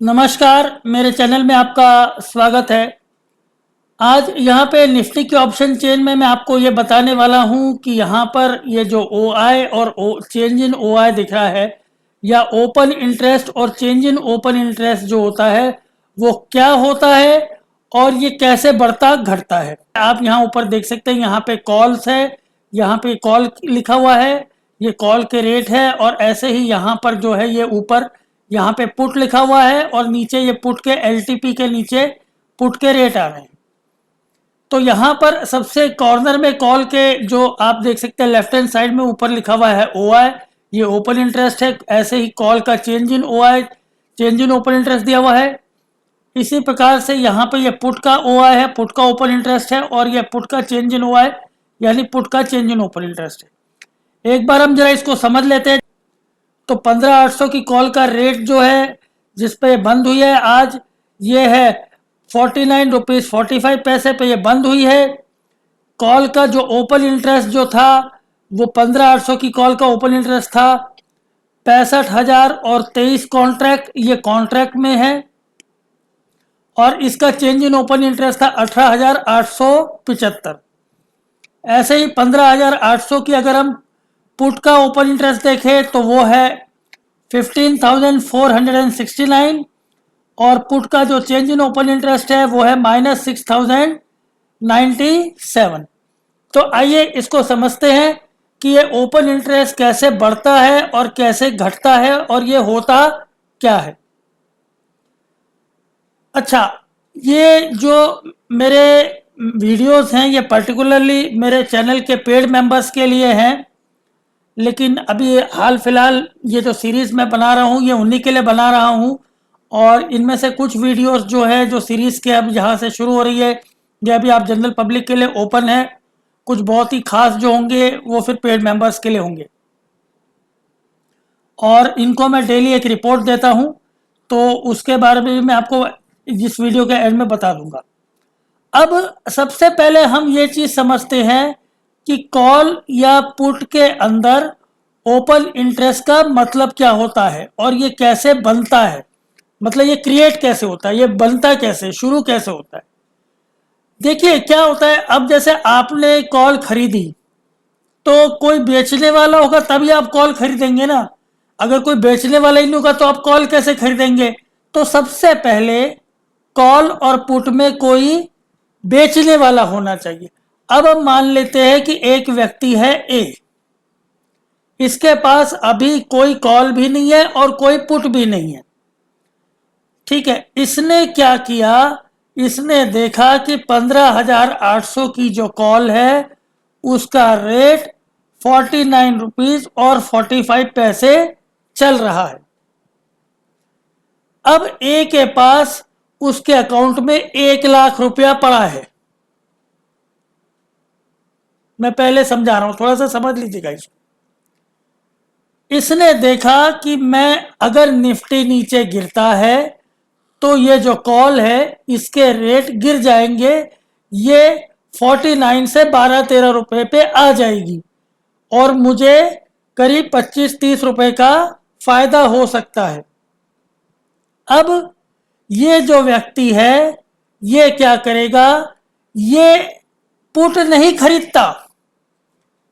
नमस्कार, मेरे चैनल में आपका स्वागत है। आज यहाँ पे निफ्टी के ऑप्शन चेन में मैं आपको ये बताने वाला हूँ कि यहाँ पर ये जो OI और चेंज इन OI दिख रहा है या ओपन इंटरेस्ट और चेंज इन ओपन इंटरेस्ट जो होता है वो क्या होता है और ये कैसे बढ़ता घटता है। आप यहाँ ऊपर देख सकते हैं, यहाँ पे कॉल्स है, यहाँ पे कॉल लिखा हुआ है, ये कॉल के रेट है। और ऐसे ही यहाँ पर जो है ये ऊपर यहाँ पे पुट लिखा हुआ है और नीचे ये पुट के LTP के नीचे पुट के रेट आ रहे हैं। तो यहाँ पर सबसे कॉर्नर में कॉल के जो आप देख सकते हैं लेफ्ट हैंड साइड में ऊपर लिखा हुआ है OI, ये ओपन इंटरेस्ट है। ऐसे ही कॉल का change in OI, change in open interest दिया हुआ है। इसी प्रकार से यहाँ पे ये पुट का OI है, पुट का ओपन इंटरेस्ट है, और ये पुट का चेंज इन OI यानी पुट का चेंज इन ओपन इंटरेस्ट है। एक बार हम जरा इसको समझ लेते हैं। तो 15,800 की कॉल का रेट जो है जिस पे बंद हुई है आज, ये है 49 रुपीज़ 45 पैसे पे ये बंद हुई है। कॉल का जो ओपन इंटरेस्ट जो था वो 15,800 की कॉल का ओपन इंटरेस्ट था 65,023 कॉन्ट्रैक्ट, ये कॉन्ट्रैक्ट में है। और इसका चेंज इन ओपन इंटरेस्ट था 18,875। ऐसे ही 15,800 की अगर हम पुट का ओपन इंटरेस्ट देखें तो वो है 15,469, और पुट का जो चेंज इन ओपन इंटरेस्ट है वो है -6,097। तो आइए इसको समझते हैं कि ये ओपन इंटरेस्ट कैसे बढ़ता है और कैसे घटता है और ये होता क्या है। अच्छा, ये जो मेरे वीडियोस हैं ये पर्टिकुलरली मेरे चैनल के पेड मेंबर्स के लिए हैं, लेकिन अभी हाल फिलहाल ये जो सीरीज़ मैं बना रहा हूँ ये उन्हीं के लिए बना रहा हूँ। और इनमें से कुछ वीडियोस जो है जो सीरीज़ के अब यहाँ से शुरू हो रही है ये अभी आप जनरल पब्लिक के लिए ओपन है। कुछ बहुत ही खास जो होंगे वो फिर पेड मेंबर्स के लिए होंगे, और इनको मैं डेली एक रिपोर्ट देता हूँ, तो उसके बारे में भी मैं आपको इस वीडियो के एंड में बता दूंगा। अब सबसे पहले हम ये चीज़ समझते हैं कि कॉल या पुट के अंदर ओपन इंटरेस्ट का मतलब क्या होता है और ये कैसे बनता है, मतलब ये क्रिएट कैसे होता है, ये बनता कैसे, शुरू कैसे होता है। देखिए क्या होता है, अब जैसे आपने कॉल खरीदी तो कोई बेचने वाला होगा तभी आप कॉल खरीदेंगे ना। अगर कोई बेचने वाला ही नहीं होगा तो आप कॉल कैसे खरीदेंगे। तो सबसे पहले कॉल और पुट में कोई बेचने वाला होना चाहिए। अब हम मान लेते हैं कि एक व्यक्ति है A, इसके पास अभी कोई कॉल भी नहीं है और कोई पुट भी नहीं है। ठीक है, इसने क्या किया, इसने देखा कि 15,800 की जो कॉल है उसका रेट 49 रुपीज और 45 पैसे चल रहा है। अब A के पास उसके अकाउंट में 1,00,000 रुपया पड़ा है। मैं पहले समझा रहा हूं, थोड़ा सा समझ लीजिएगा इसको। इसने देखा कि मैं अगर निफ्टी नीचे गिरता है तो ये जो कॉल है इसके रेट गिर जाएंगे, ये 49 से 12-13 रुपए पे आ जाएगी और मुझे करीब 25-30 रुपए का फायदा हो सकता है। अब ये जो व्यक्ति है ये क्या करेगा, ये पुट नहीं खरीदता,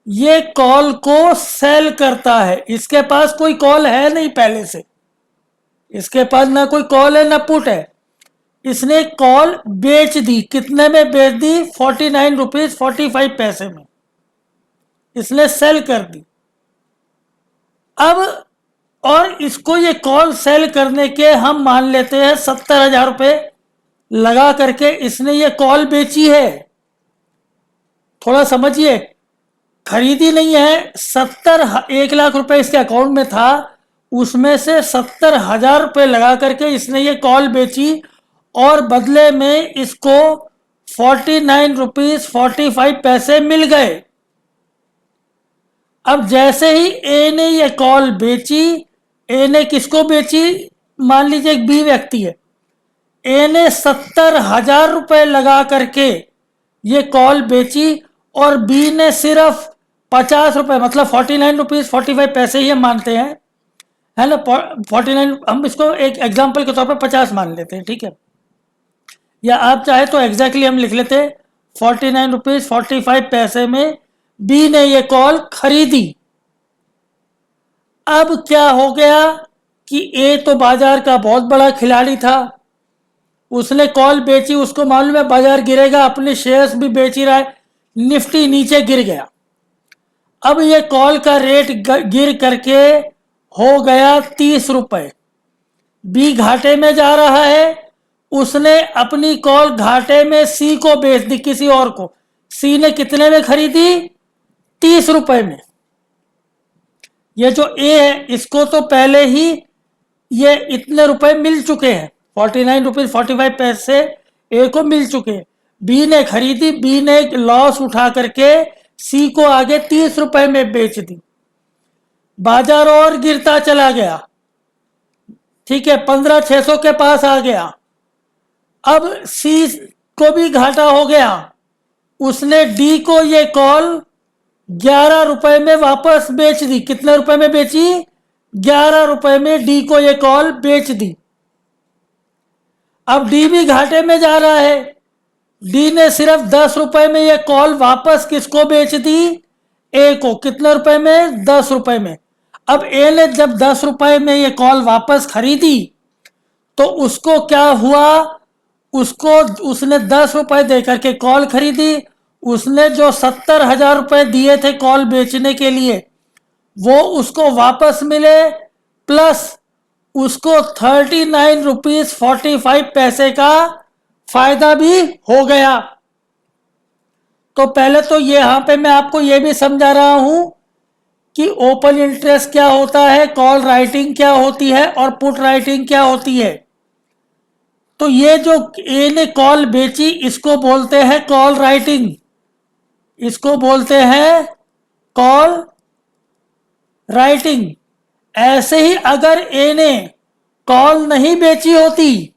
ये कॉल को सेल करता है। इसके पास कोई कॉल है नहीं पहले से, इसके पास ना कोई कॉल है ना पुट है। इसने कॉल बेच दी, कितने में बेच दी, 49 रुपीज 45 पैसे में इसने सेल कर दी। अब और इसको ये कॉल सेल करने के हम मान लेते हैं 70,000 रुपये लगा करके इसने ये कॉल बेची है। थोड़ा समझिए, खरीदी नहीं है, 1,00,000 रुपए इसके अकाउंट में था, उसमें से 70,000 रुपये लगा करके इसने ये कॉल बेची और बदले में इसको 49 रुपीज 45 पैसे मिल गए। अब जैसे ही ए ने ये कॉल बेची, ए ने किसको बेची, मान लीजिए एक बी व्यक्ति है, ए ने 70,000 रुपये लगा करके ये कॉल बेची और बी ने सिर्फ 50 रुपये, मतलब 49 रुपीज 45 पैसे ही मानते हैं, है ना। 49, हम इसको एक एग्जांपल के तौर पर 50 मान लेते हैं, ठीक है। या आप चाहे तो एग्जैक्टली हम लिख लेते 49 रुपीज 45 पैसे में बी ने ये कॉल खरीदी। अब क्या हो गया कि ए तो बाजार का बहुत बड़ा खिलाड़ी था, उसने कॉल बेची, उसको मालूम है बाजार गिरेगा, अपने शेयर्स भी बेच ही रहा है, निफ्टी नीचे गिर गया। अब ये कॉल का रेट गिर करके हो गया 30 रुपए। बी घाटे में जा रहा है, उसने अपनी कॉल घाटे में सी को बेच दी, किसी और को। सी ने कितने में खरीदी? 30 रुपए में। ये जो ए है इसको तो पहले ही ये इतने रुपए मिल चुके हैं, 49 रुपीज 45 पैसे ए को मिल चुके हैं। बी ने खरीदी, बी ने लॉस उठा करके सी को आगे 30 रुपए में बेच दी। बाजार और गिरता चला गया, ठीक है, 15,600 के पास आ गया। अब सी को भी घाटा हो गया, उसने डी को ये कॉल 11 रुपए में वापस बेच दी। कितने रुपए में बेची? 11 रुपए में डी को ये कॉल बेच दी। अब डी भी घाटे में जा रहा है, डी ने सिर्फ 10 रुपए में ये कॉल वापस किसको बेच दी? ए को। कितने रुपए में? 10 रुपए में। अब ए ने जब 10 रुपए में ये कॉल वापस खरीदी तो उसको क्या हुआ? उसको उसने 10 रुपए देकर के कॉल खरीदी, उसने जो 70,000 रुपए दिए थे कॉल बेचने के लिए वो उसको वापस मिले, प्लस उसको 39 रुपीज 45 पैसे का फायदा भी हो गया। तो पहले तो यहां पे मैं आपको यह भी समझा रहा हूं कि ओपन इंटरेस्ट क्या होता है, कॉल राइटिंग क्या होती है और पुट राइटिंग क्या होती है। तो ये जो ए ने कॉल बेची इसको बोलते हैं कॉल राइटिंग, इसको बोलते हैं कॉल राइटिंग। ऐसे ही अगर ए ने कॉल नहीं बेची होती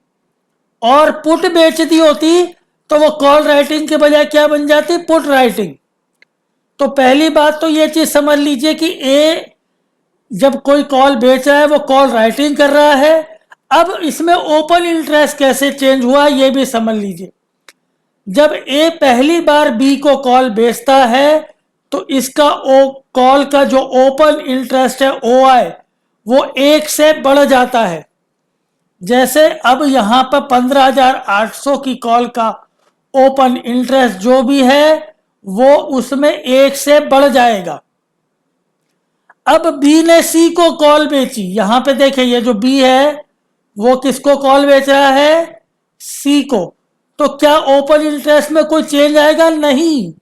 और पुट बेच दी होती तो वो कॉल राइटिंग के बजाय क्या बन जाती? Put writing. तो पहली बात तो ये चीज समझ लीजिए कि ए जब कोई कॉल बेच रहा है वो कॉल राइटिंग कर रहा है। अब इसमें ओपन इंटरेस्ट कैसे चेंज हुआ ये भी समझ लीजिए। जब ए पहली बार बी को कॉल बेचता है तो इसका कॉल का जो ओपन इंटरेस्ट है ओ आई वो 1 से बढ़ जाता है। जैसे अब यहां पर 15,800 की कॉल का ओपन इंटरेस्ट जो भी है वो उसमें 1 से बढ़ जाएगा। अब बी ने सी को कॉल बेची, यहां पे देखिए ये जो बी है वो किसको कॉल बेच रहा है? सी को। तो क्या ओपन इंटरेस्ट में कोई चेंज आएगा? नहीं,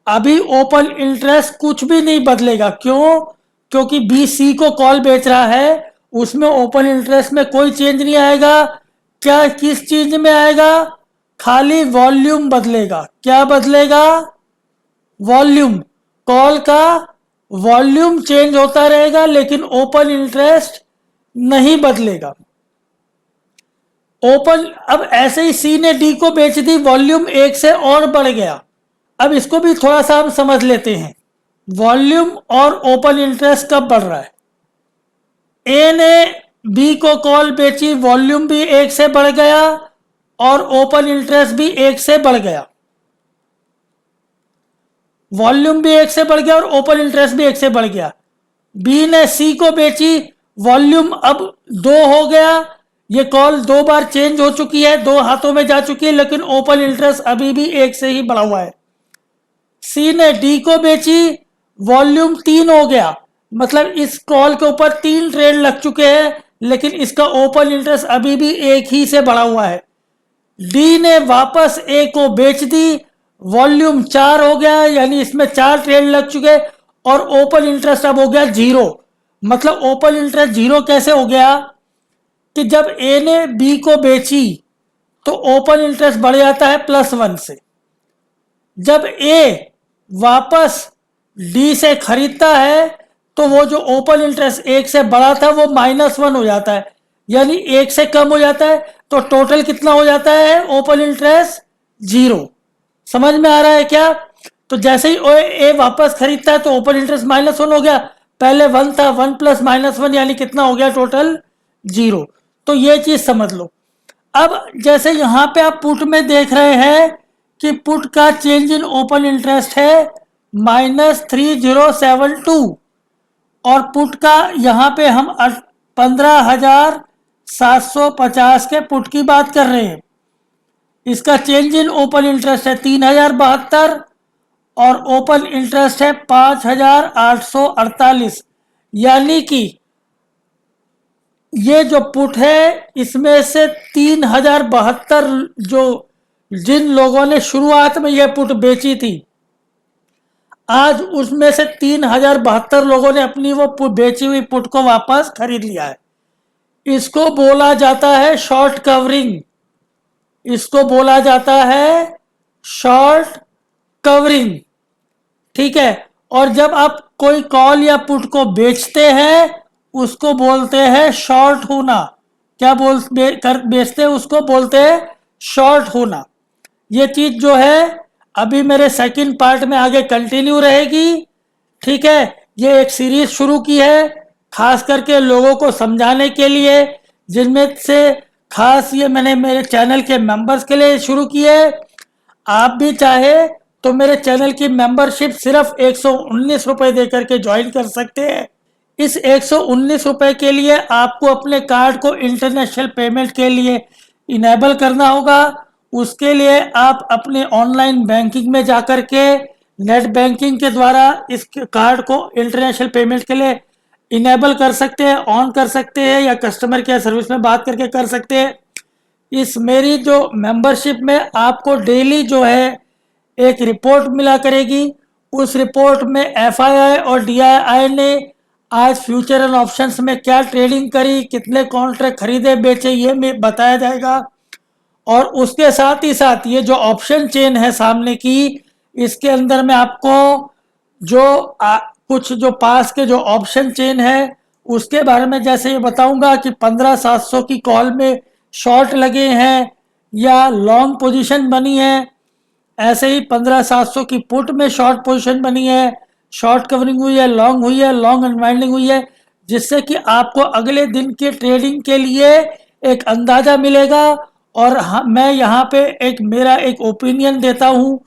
अभी ओपन इंटरेस्ट कुछ भी नहीं बदलेगा। क्यों? क्योंकि बी सी को कॉल बेच रहा है, उसमें ओपन इंटरेस्ट में कोई चेंज नहीं आएगा। क्या किस चीज में आएगा? खाली वॉल्यूम बदलेगा। क्या बदलेगा? वॉल्यूम। कॉल का वॉल्यूम चेंज होता रहेगा लेकिन ओपन इंटरेस्ट नहीं बदलेगा। ओपन अब ऐसे ही सी ने डी को बेच दी, वॉल्यूम 1 से और बढ़ गया। अब इसको भी थोड़ा सा हम समझ लेते हैं, वॉल्यूम और ओपन इंटरेस्ट कब बढ़ रहा है। ए ने बी को कॉल बेची, वॉल्यूम भी 1 से बढ़ गया और ओपन इंटरेस्ट भी 1 से बढ़ गया। वॉल्यूम भी 1 से बढ़ गया और ओपन इंटरेस्ट भी 1 से बढ़ गया। बी ने सी को बेची, वॉल्यूम अब 2 हो गया, ये कॉल 2 बार चेंज हो चुकी है, 2 हाथों में जा चुकी है, लेकिन ओपन इंटरेस्ट अभी भी 1 से ही बढ़ा हुआ है। सी ने डी को बेची, वॉल्यूम 3 हो गया, मतलब इस कॉल के ऊपर 3 ट्रेड लग चुके हैं लेकिन इसका ओपन इंटरेस्ट अभी भी 1 ही से बढ़ा हुआ है। डी ने वापस ए को बेच दी, वॉल्यूम 4 हो गया, यानी इसमें 4 ट्रेड लग चुके और ओपन इंटरेस्ट अब हो गया 0। मतलब ओपन इंटरेस्ट 0 कैसे हो गया कि जब ए ने बी को बेची तो ओपन इंटरेस्ट बढ़ जाता है +1 से। जब ए वापस डी से खरीदता है तो वो जो ओपन इंटरेस्ट 1 से बढ़ा था वो -1 हो जाता है, यानी 1 से कम हो जाता है। तो टोटल कितना हो जाता है? Open interest 0। समझ में आ रहा है क्या? तो जैसे ही ए वापस खरीदता है तो ओपन इंटरेस्ट -1 हो गया, पहले 1 था, 1 प्लस माइनस 1 यानी कितना हो गया टोटल 0। तो ये चीज समझ लो। अब जैसे यहां पे आप पुट में देख रहे हैं कि पुट का चेंज इन ओपन इंटरेस्ट है -3072 और पुट का यहां पे हम 15,750 के पुट की बात कर रहे हैं। इसका चेंज इन ओपन इंटरेस्ट है 3072 और ओपन इंटरेस्ट है 5,848, यानी कि ये जो पुट है इसमें से 3,072 जो जिन लोगों ने शुरुआत में यह पुट बेची थी, आज उसमें से 3,072 लोगों ने अपनी वो बेची हुई पुट को वापस खरीद लिया है। इसको बोला जाता है शॉर्ट कवरिंग। इसको बोला जाता है शॉर्ट कवरिंग। ठीक है। और जब आप कोई कॉल या पुट को बेचते हैं उसको बोलते हैं शॉर्ट होना। क्या बेचते हैं उसको बोलते हैं शॉर्ट होना। ये चीज जो है अभी मेरे सेकंड पार्ट में आगे कंटिन्यू रहेगी। ठीक है। ये एक सीरीज शुरू की है खास करके लोगों को समझाने के लिए, जिनमें से खास ये मैंने मेरे चैनल के मेंबर्स के लिए शुरू की है। आप भी चाहे तो मेरे चैनल की मेंबरशिप सिर्फ 119 रुपए देकर के ज्वाइन कर सकते हैं। इस 119 रुपए के लिए आपको अपने कार्ड को इंटरनेशनल पेमेंट के लिए इनेबल करना होगा। उसके लिए आप अपने ऑनलाइन बैंकिंग में जाकर के नेट बैंकिंग के द्वारा इस कार्ड को इंटरनेशनल पेमेंट के लिए इनेबल कर सकते हैं, ऑन कर सकते हैं, या कस्टमर केयर सर्विस में बात करके कर सकते हैं। इस मेरी जो मेंबरशिप में आपको डेली जो है एक रिपोर्ट मिला करेगी। उस रिपोर्ट में एफआईआई और डीआईआई ने आज फ्यूचर एंड ऑप्शंस में क्या ट्रेडिंग करी, कितने कॉन्ट्रैक्ट खरीदे बेचे, ये में बताया जाएगा। और उसके साथ ही साथ ये जो ऑप्शन चेन है सामने की, इसके अंदर में आपको जो कुछ जो पास के जो ऑप्शन चेन है उसके बारे में जैसे ये बताऊंगा कि 15,700 की कॉल में शॉर्ट लगे हैं या लॉन्ग पोजीशन बनी है। ऐसे ही 15,700 की पुट में शॉर्ट पोजीशन बनी है, शॉर्ट कवरिंग हुई है, लॉन्ग अनवाइंडिंग हुई है, जिससे कि आपको अगले दिन के ट्रेडिंग के लिए एक अंदाजा मिलेगा। और मैं यहाँ पे मेरा एक ओपिनियन देता हूँ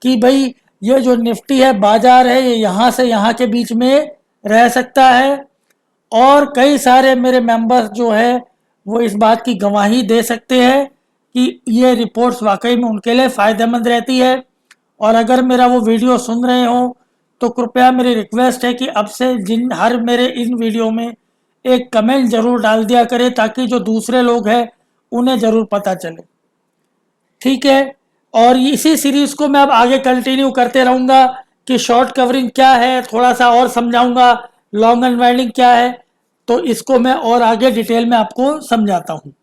कि भाई ये जो निफ्टी है बाजार है ये यहाँ से यहाँ के बीच में रह सकता है। और कई सारे मेरे मेंबर्स जो है वो इस बात की गवाही दे सकते हैं कि ये रिपोर्ट्स वाकई में उनके लिए फ़ायदेमंद रहती है। और अगर मेरा वो वीडियो सुन रहे हो तो कृपया मेरी रिक्वेस्ट है कि अब से हर मेरे इन वीडियो में एक कमेंट ज़रूर डाल दिया करें ताकि जो दूसरे लोग हैं उन्हें ज़रूर पता चले। ठीक है। और इसी सीरीज़ को मैं अब आगे कंटिन्यू करते रहूँगा कि शॉर्ट कवरिंग क्या है, थोड़ा सा और समझाऊँगा लॉन्ग अनवाइंडिंग क्या है, तो इसको मैं और आगे डिटेल में आपको समझाता हूँ।